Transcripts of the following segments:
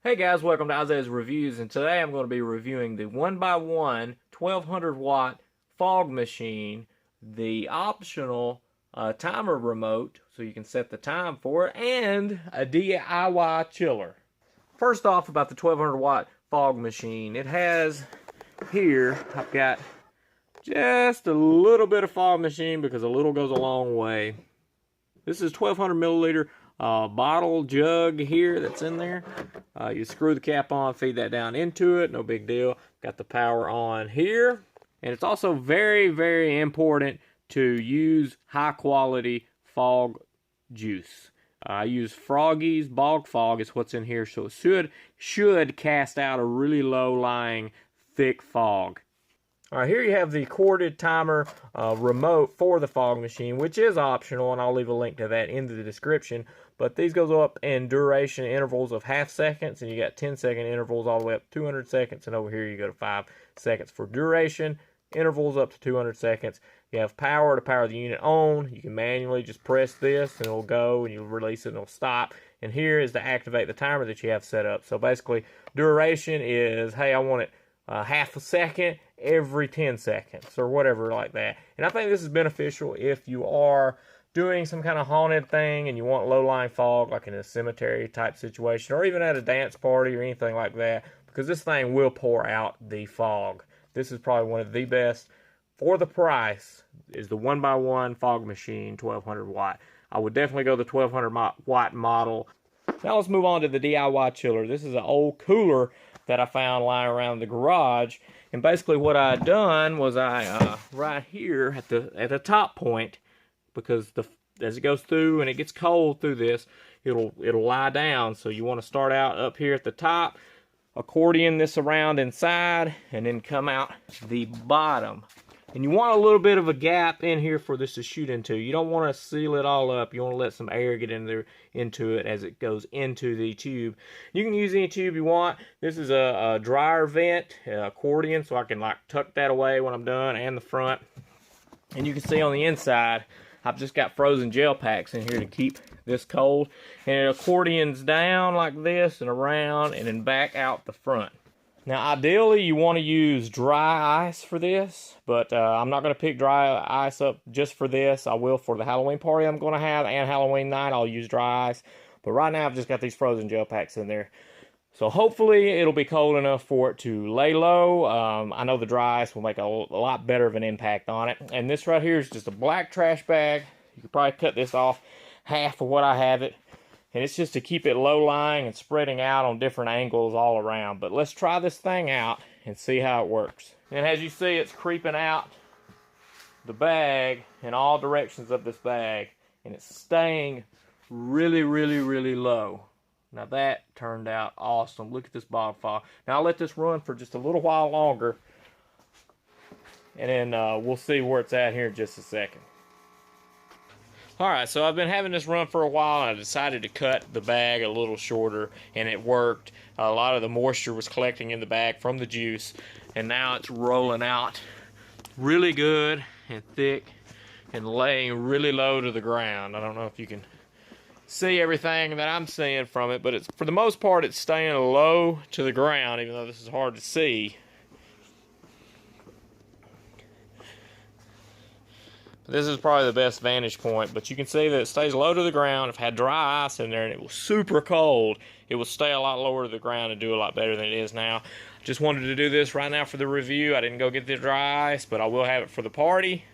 Hey guys, welcome to Isaiah's Reviews, and today I'm going to be reviewing the 1x1 1200 watt fog machine, the optional timer remote so you can set the time for it, and a DIY chiller. First off, about the 1200 watt fog machine, it has here, I've got just a little bit of fog machine because a little goes a long way. This is 1200 milliliter bottle jug here that's in there. You screw the cap on, feed that down into it, no big deal. Got the power on here. And it's also very, very important to use high quality fog juice. I use Froggy's Bog Fog is what's in here, so it should cast out a really low lying thick fog. Alright, here you have the corded timer remote for the fog machine, which is optional, and I'll leave a link to that in the description. But these goes up in duration intervals of half seconds, and you got 10-second intervals all the way up to 200 seconds, and over here you go to 5 seconds for duration intervals up to 200 seconds. You have power to power the unit on. You can manually just press this, and it'll go, and you'll release it, and it'll stop. And here is to activate the timer that you have set up. So basically, duration is, hey, I want it half a second every 10 seconds or whatever like that. And I think this is beneficial if you are doing some kind of haunted thing and you want low-lying fog, like in a cemetery type situation, or even at a dance party or anything like that, because this thing will pour out the fog. This is probably one of the best for the price, is the 1x1 fog machine 1200 watt. I would definitely go the 1200 watt model. Now let's move on to the DIY chiller. This is an old cooler that I found lying around the garage, and basically what I had done was I right here at the top point, because as it goes through and it gets cold through this, it'll lie down. So you want to start out up here at the top, accordion this around inside, and then come out the bottom. And you want a little bit of a gap in here for this to shoot into. You don't want to seal it all up. You want to let some air get in there into it as it goes into the tube. You can use any tube you want. This is a dryer vent, accordion, so I can like tuck that away when I'm done, and the front. And you can see on the inside, I've just got frozen gel packs in here to keep this cold. And it accordions down like this and around and then back out the front. Now, ideally, you want to use dry ice for this, but I'm not going to pick dry ice up just for this. I will for the Halloween party I'm going to have, and Halloween night, I'll use dry ice. But right now, I've just got these frozen gel packs in there. So hopefully, it'll be cold enough for it to lay low. I know the dry ice will make a lot better of an impact on it. And this right here is just a black trash bag. You could probably cut this off half of what I have it. And it's just to keep it low-lying and spreading out on different angles all around. But let's try this thing out and see how it works. And as you see, it's creeping out the bag in all directions of this bag. And it's staying really, really, really low. Now that turned out awesome. Look at this bog fog. Now I'll let this run for just a little while longer. And then we'll see where it's at here in just a second. Alright, so I've been having this run for a while, and I decided to cut the bag a little shorter, and it worked. A lot of the moisture was collecting in the bag from the juice, and now it's rolling out really good and thick and laying really low to the ground. I don't know if you can see everything that I'm seeing from it, but for the most part it's staying low to the ground, even though this is hard to see. This is probably the best vantage point, but you can see that it stays low to the ground. If I had dry ice in there and it was super cold, it would stay a lot lower to the ground and do a lot better than it is now. Just wanted to do this right now for the review. I didn't go get the dry ice, but I will have it for the party.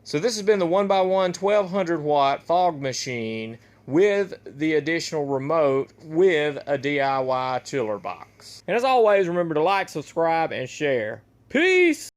So this has been the 1x1 1200 watt fog machine with the additional remote with a DIY chiller box. And as always, remember to like, subscribe, and share. Peace!